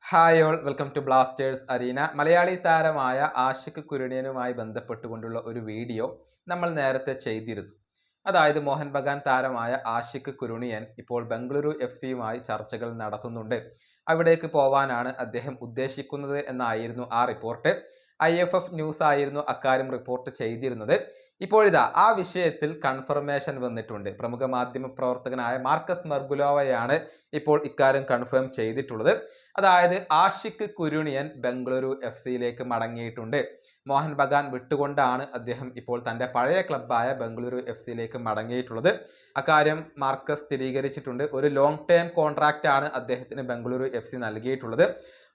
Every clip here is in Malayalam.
Hi all welcome to Blasters arena. Malayali താരമായ ആഷിഖ് കുരുണിയനുമായി ബന്ധപ്പെട്ടുകൊണ്ടുള്ള ഒരു വീഡിയോ നമ്മൾ നേരത്തെ ചെയ്തിരുന്നു. അതായത് മോഹൻ ബഗാൻ താരമായ ആഷിഖ് കുരുണിയൻ ഇപ്പോൾ ബംഗളൂരു സിയുമായി ചർച്ചകൾ നടത്തുന്നുണ്ട്. അവിടേക്ക് പോവാനാണ് അദ്ദേഹം ഉദ്ദേശിക്കുന്നത് എന്നായിരുന്നു ആ റിപ്പോർട്ട്. IFF ന്യൂസ് ആയിരുന്നു അക്കാര്യം റിപ്പോർട്ട് ചെയ്തിരുന്നത്. ഇപ്പോഴിതാ ആ വിഷയത്തിൽ കൺഫർമേഷൻ വന്നിട്ടുണ്ട്. പ്രമുഖ മാധ്യമ പ്രവർത്തകനായ മാർക്കസ് മർഗുലോവയാണ് ഇപ്പോൾ ഇക്കാര്യം കൺഫേം ചെയ്തിട്ടുള്ളത്. അതായത് ആഷിഖ് കുരുണിയൻ ബംഗളൂരു സിയിലേക്ക് മടങ്ങിയിട്ടുണ്ട്. മോഹൻ ബഗാൻ വിട്ടുകൊണ്ടാണ് അദ്ദേഹം ഇപ്പോൾ തൻ്റെ പഴയ ക്ലബ്ബായ ബംഗളൂരു സിയിലേക്ക് മടങ്ങിയിട്ടുള്ളത്. അക്കാര്യം മാർക്കസ് സ്ഥിരീകരിച്ചിട്ടുണ്ട്. ഒരു ലോങ് ടേം കോൺട്രാക്റ്റ് ആണ് അദ്ദേഹത്തിന് ബംഗളൂരു സി നൽകിയിട്ടുള്ളത്.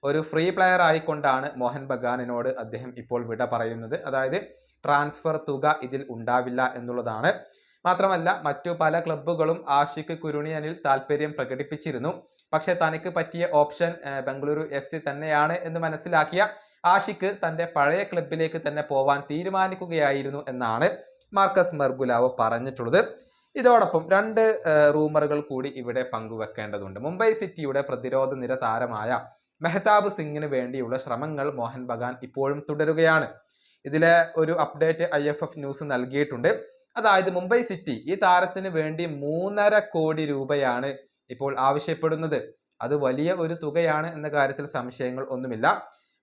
ഒരു ഫ്രീ പ്ലെയർ ആയിക്കൊണ്ടാണ് മോഹൻ ബഗാനിനോട് അദ്ദേഹം ഇപ്പോൾ വിട പറയുന്നത്. അതായത് ട്രാൻസ്ഫർ തുക ഇതിൽ ഉണ്ടാവില്ല എന്നുള്ളതാണ്. മാത്രമല്ല മറ്റു പല ക്ലബ്ബുകളും ആഷിഖ് കുരുണിയനിൽ താല്പര്യം പ്രകടിപ്പിച്ചിരുന്നു. പക്ഷെ തനിക്ക് പറ്റിയ ഓപ്ഷൻ ബംഗളൂരു സി തന്നെയാണ് എന്ന് മനസ്സിലാക്കിയ ആഷിഖ് തൻ്റെ പഴയ ക്ലബിലേക്ക് തന്നെ പോവാൻ തീരുമാനിക്കുകയായിരുന്നു എന്നാണ് മാർക്കസ് മർഗുലാവോ പറഞ്ഞിട്ടുള്ളത്. ഇതോടൊപ്പം രണ്ട് റൂമറുകൾ കൂടി ഇവിടെ പങ്കുവെക്കേണ്ടതുണ്ട്. മുംബൈ സിറ്റിയുടെ പ്രതിരോധ നിര താരമായ മെഹ്താബ് സിംഗിന് വേണ്ടിയുള്ള ശ്രമങ്ങൾ മോഹൻ ബഗാൻ ഇപ്പോഴും തുടരുകയാണ്. ഇതിലെ ഒരു അപ്ഡേറ്റ് IFF ന്യൂസ് നൽകിയിട്ടുണ്ട്. അതായത് മുംബൈ സിറ്റി ഈ താരത്തിന് വേണ്ടി 3.5 കോടി രൂപയാണ് ഇപ്പോൾ ആവശ്യപ്പെടുന്നത്. അത് വലിയ ഒരു തുകയാണ് എന്ന കാര്യത്തിൽ സംശയങ്ങൾ ഒന്നുമില്ല.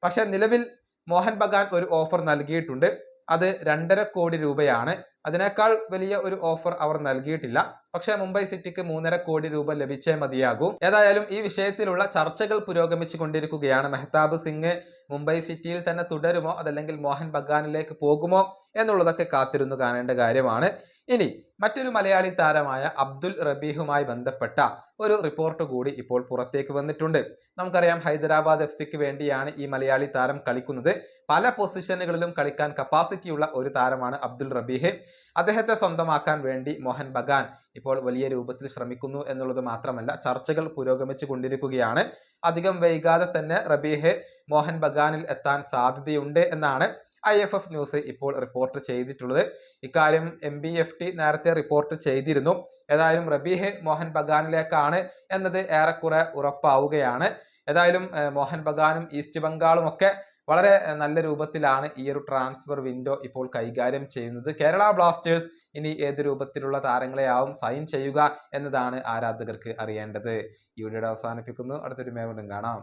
പക്ഷെ നിലവിൽ മോഹൻ ബഗാൻ ഒരു ഓഫർ നൽകിയിട്ടുണ്ട്. അത് 2.5 കോടി രൂപയാണ്. അതിനേക്കാൾ വലിയ ഒരു ഓഫർ അവർ നൽകിയിട്ടില്ല. പക്ഷെ മുംബൈ സിറ്റിക്ക് 3.5 കോടി രൂപ ലഭിച്ചേ മതിയാകും. ഏതായാലും ഈ വിഷയത്തിലുള്ള ചർച്ചകൾ പുരോഗമിച്ചു കൊണ്ടിരിക്കുകയാണ്. മെഹ്താബ് സിംഗ് മുംബൈ സിറ്റിയിൽ തന്നെ തുടരുമോ അതല്ലെങ്കിൽ മോഹൻ ബഗാനിലേക്ക് പോകുമോ എന്നുള്ളതൊക്കെ കാത്തിരുന്നു കാണേണ്ട കാര്യമാണ്. ഇനി മറ്റൊരു മലയാളി താരമായ അബ്ദുൽ റബീഹുമായി ബന്ധപ്പെട്ട ഒരു റിപ്പോർട്ട് കൂടി ഇപ്പോൾ പുറത്തേക്ക് വന്നിട്ടുണ്ട്. നമുക്കറിയാം ഹൈദരാബാദ് സിക്ക് വേണ്ടിയാണ് ഈ മലയാളി താരം കളിക്കുന്നത്. പല പൊസിഷനുകളിലും കളിക്കാൻ കപ്പാസിറ്റിയുള്ള ഒരു താരമാണ് അബ്ദുൽ റബീഹ്. അദ്ദേഹത്തെ സ്വന്തമാക്കാൻ വേണ്ടി മോഹൻ ബഗാൻ ഇപ്പോൾ വലിയ രൂപത്തിൽ ശ്രമിക്കുന്നു എന്നുള്ളത് മാത്രമല്ല, ചർച്ചകൾ പുരോഗമിച്ചു കൊണ്ടിരിക്കുകയാണ്. അധികം വൈകാതെ തന്നെ റബീഹ് മോഹൻ ബഗാനിൽ എത്താൻ സാധ്യതയുണ്ട് എന്നാണ് IFF ന്യൂസ് ഇപ്പോൾ റിപ്പോർട്ട് ചെയ്തിട്ടുള്ളത്. ഇക്കാര്യം MBFT നേരത്തെ റിപ്പോർട്ട് ചെയ്തിരുന്നു. ഏതായാലും റബീഹ് മോഹൻ ബഗാനിലേക്കാണ് എന്നത് ഏറെക്കുറെ ഉറപ്പാവുകയാണ്. ഏതായാലും മോഹൻ ബഗാനും ഈസ്റ്റ് ബംഗാളും ഒക്കെ വളരെ നല്ല രൂപത്തിലാണ് ഈ ഒരു ട്രാൻസ്ഫർ വിൻഡോ ഇപ്പോൾ കൈകാര്യം ചെയ്യുന്നത്. കേരള ബ്ലാസ്റ്റേഴ്സ് ഇനി ഏത് രൂപത്തിലുള്ള താരങ്ങളെയാവും സൈൻ ചെയ്യുക എന്നതാണ് ആരാധകർക്ക് അറിയേണ്ടത്. ഈ വീഡിയോ അവസാനിപ്പിക്കുന്നു. അടുത്തൊരു വീണ്ടും കാണാം.